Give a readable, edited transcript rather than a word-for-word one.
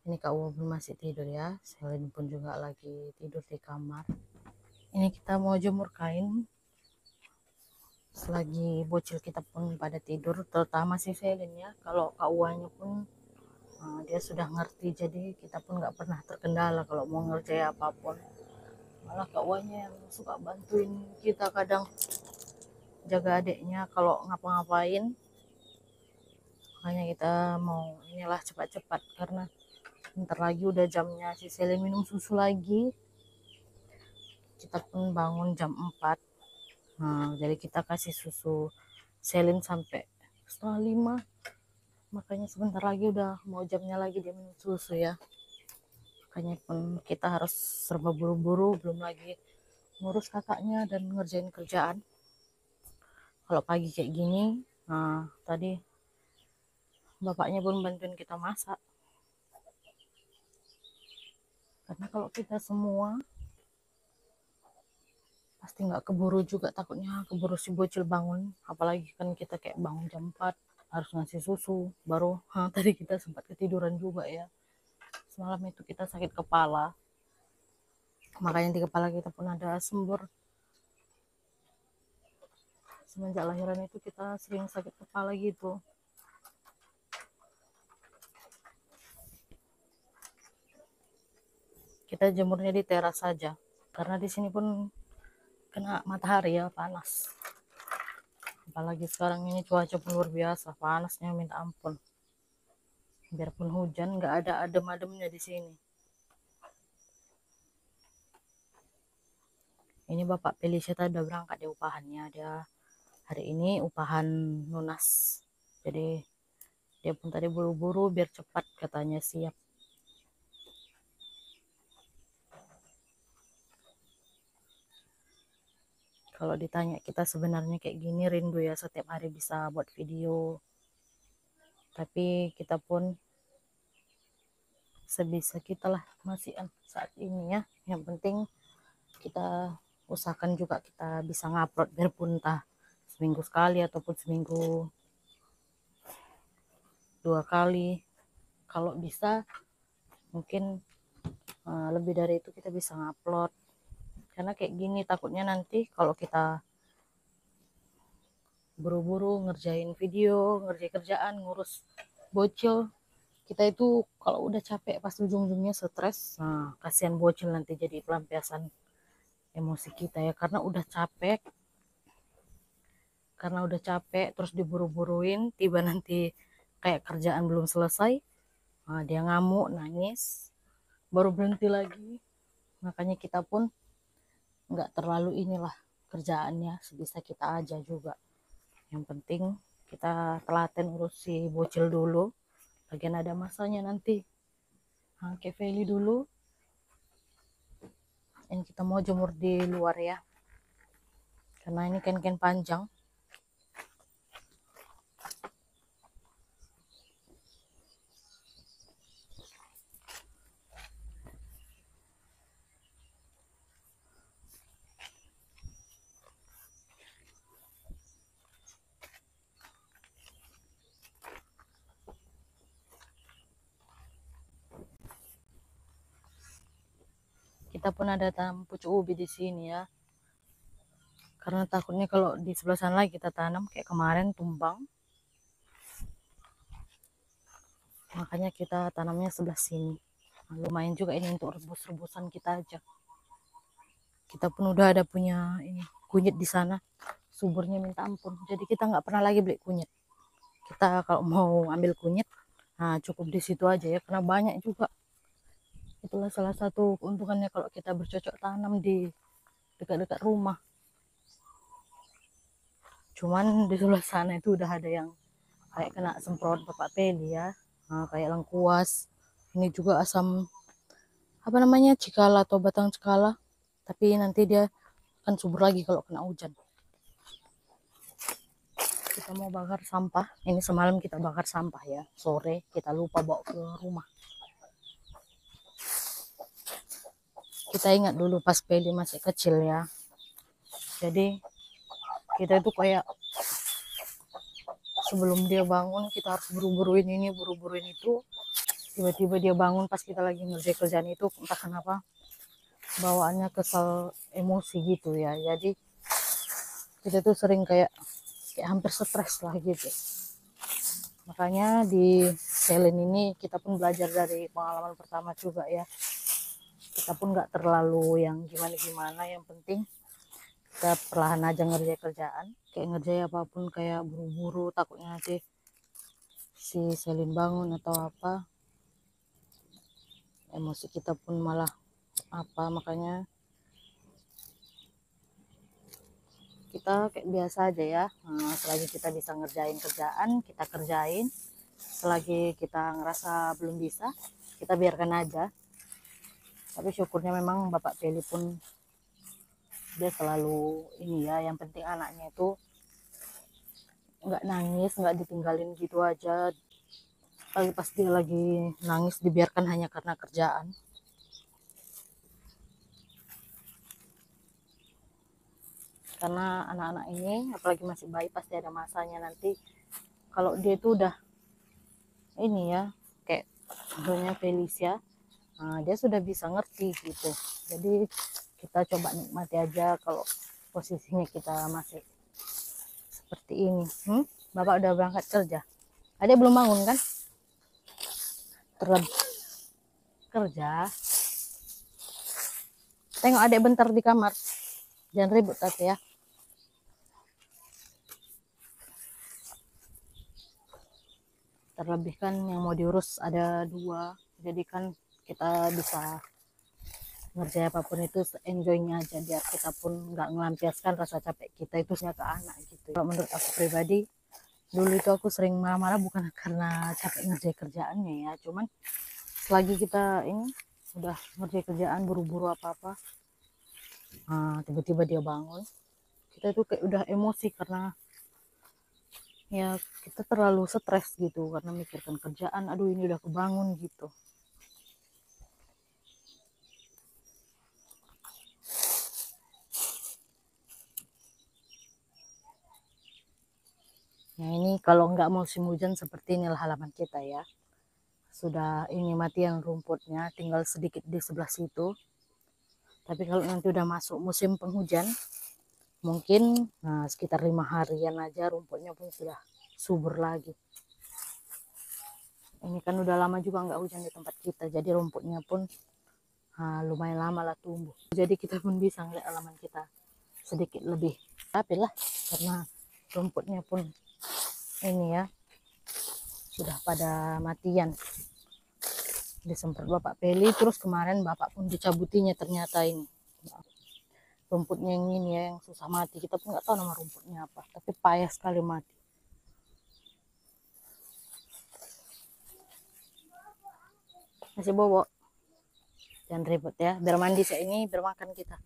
Ini Kak Uwa pun masih tidur ya. Selin pun juga lagi tidur di kamar. Ini kita mau jemur kain. Selagi bocil kita pun pada tidur, terutama si Selin ya. Kalau Kak Uwanya pun dia sudah ngerti, jadi kita pun nggak pernah terkendala kalau mau ngerjain apapun. Malah Kak Uwanya yang suka bantuin kita kadang jaga adiknya kalau ngapa-ngapain. Makanya kita mau inilah cepat-cepat karena bentar lagi udah jamnya si Selin minum susu lagi. Kita pun bangun jam 4. Jadi kita kasih susu Selin sampai setengah 5. Makanya sebentar lagi udah mau jamnya lagi dia minum susu ya. Makanya pun kita harus serba buru-buru, belum lagi ngurus kakaknya dan ngerjain kerjaan. Kalau pagi kayak gini, tadi bapaknya pun bantuin kita masak. Karena kalau kita semua pasti nggak keburu juga, takutnya keburu si bocil bangun. Apalagi kan kita kayak bangun jam 4 harus ngasih susu baru. Tadi kita sempat ketiduran juga ya, semalam itu kita sakit kepala, makanya di kepala kita pun ada sembur. Semenjak lahiran itu kita sering sakit kepala gitu. Kita jemurnya di teras saja karena di sini pun kena matahari ya, panas. Apalagi sekarang ini cuaca pun luar biasa, panasnya minta ampun. Biarpun hujan nggak ada adem-ademnya di sini. Ini Bapak Felicia tadi udah berangkat di upahannya. Dia hari ini upahan lunas. Jadi dia pun tadi buru-buru biar cepat katanya siap. Kalau ditanya kita sebenarnya kayak gini rindu ya setiap hari bisa buat video. Tapi kita pun sebisa kita lah masih saat ini ya. Yang penting kita usahakan juga kita bisa ngupload biarpun entah seminggu sekali ataupun seminggu 2 kali. Kalau bisa mungkin lebih dari itu kita bisa ngupload. Karena kayak gini takutnya nanti kalau kita buru-buru ngerjain video, ngerjain kerjaan, ngurus bocil, kita itu kalau udah capek pas ujung-ujungnya stres. Kasihan bocil nanti jadi pelampiasan emosi kita ya, karena udah capek terus diburu-buruin, tiba nanti kayak kerjaan belum selesai, dia ngamuk, nangis, baru berhenti lagi. Makanya kita pun nggak terlalu inilah kerjaannya, sebisa kita aja juga. Yang penting kita telaten urus si bocil dulu, bagian ada masanya nanti ke Feli dulu. Ini kita mau jemur di luar ya, karena ini kain-kain panjang. Kita pun ada tanam pucuk ubi di sini ya, karena takutnya kalau di sebelah sana lagi kita tanam kayak kemarin tumbang, makanya kita tanamnya sebelah sini. Lumayan juga ini untuk rebus-rebusan kita aja. Kita pun udah ada punya ini kunyit di sana, suburnya minta ampun, jadi kita nggak pernah lagi beli kunyit. Kita kalau mau ambil kunyit cukup di situ aja ya, karena banyak juga. Itulah salah satu keuntungannya kalau kita bercocok tanam di dekat-dekat rumah. Cuman di sebelah sana itu udah ada yang kayak kena semprot Bapak Peli ya, kayak lengkuas. Ini juga asam apa namanya, cikala atau batang cikala, tapi nanti dia akan subur lagi kalau kena hujan. Kita mau bakar sampah. Ini semalam kita bakar sampah ya, sore kita lupa bawa ke rumah. Kita ingat dulu pas Peli masih kecil ya, jadi kita itu kayak sebelum dia bangun kita harus buru-buruin ini, buru-buruin itu. tiba-tiba dia bangun pas kita lagi ngerjain kerjaan itu, entah kenapa bawaannya kesal, emosi gitu ya. Jadi kita tuh sering kayak hampir stres lah gitu. Makanya di Selin ini kita pun belajar dari pengalaman pertama juga ya. Kita pun nggak terlalu yang gimana-gimana, yang penting kita perlahan aja ngerjain kerjaan. Kayak ngerjain apapun kayak buru-buru, takutnya nanti si Selin bangun atau apa, emosi kita pun malah apa. Makanya kita kayak biasa aja ya. Selagi kita bisa ngerjain kerjaan, kita kerjain. Selagi kita ngerasa belum bisa, kita biarkan aja. Tapi syukurnya memang Bapak Peli pun dia selalu ini ya, yang penting anaknya itu nggak nangis, nggak ditinggalin gitu aja. Pas dia lagi nangis dibiarkan hanya karena kerjaan. Karena anak-anak ini apalagi masih bayi, pasti ada masanya nanti kalau dia itu udah ini ya, kayak contohnya Felicia, dia sudah bisa ngerti gitu. Jadi kita coba nikmati aja kalau posisinya kita masih seperti ini. Bapak udah berangkat kerja, adik belum bangun kan? Terlebih kerja, tengok adik bentar di kamar, jangan ribut tapi ya. Terlebih kan yang mau diurus ada 2, jadi kan kita bisa ngerjain apapun itu enjoynya aja, biar kita pun nggak ngelampiaskan rasa capek kita itu ke anak gitu. Kalau menurut aku pribadi, dulu itu aku sering marah-marah bukan karena capek ngerjain kerjaannya ya, cuman selagi kita ini udah ngerjain kerjaan buru-buru apa-apa, tiba-tiba dia bangun, kita tuh kayak udah emosi karena ya kita terlalu stres gitu karena mikirkan kerjaan. Aduh ini udah kebangun gitu. Nah ini kalau nggak musim hujan seperti inilah halaman kita ya. Sudah ini matian rumputnya, tinggal sedikit di sebelah situ. Tapi kalau nanti udah masuk musim penghujan, mungkin sekitar 5 harian aja rumputnya pun sudah subur lagi. Ini kan udah lama juga nggak hujan di tempat kita, jadi rumputnya pun lumayan lama lah tumbuh. Jadi kita pun bisa ngeliat halaman kita sedikit lebih rapi lah, karena rumputnya pun ini ya sudah pada matian disemprot Bapak Peli. Terus kemarin Bapak pun dicabutinya ternyata ini rumputnya yang ini ya, yang susah mati. Kita pun nggak tahu nama rumputnya apa, tapi payah sekali mati. Masih bobo, jangan ribut ya, biar mandi saya ini, biar makan kita.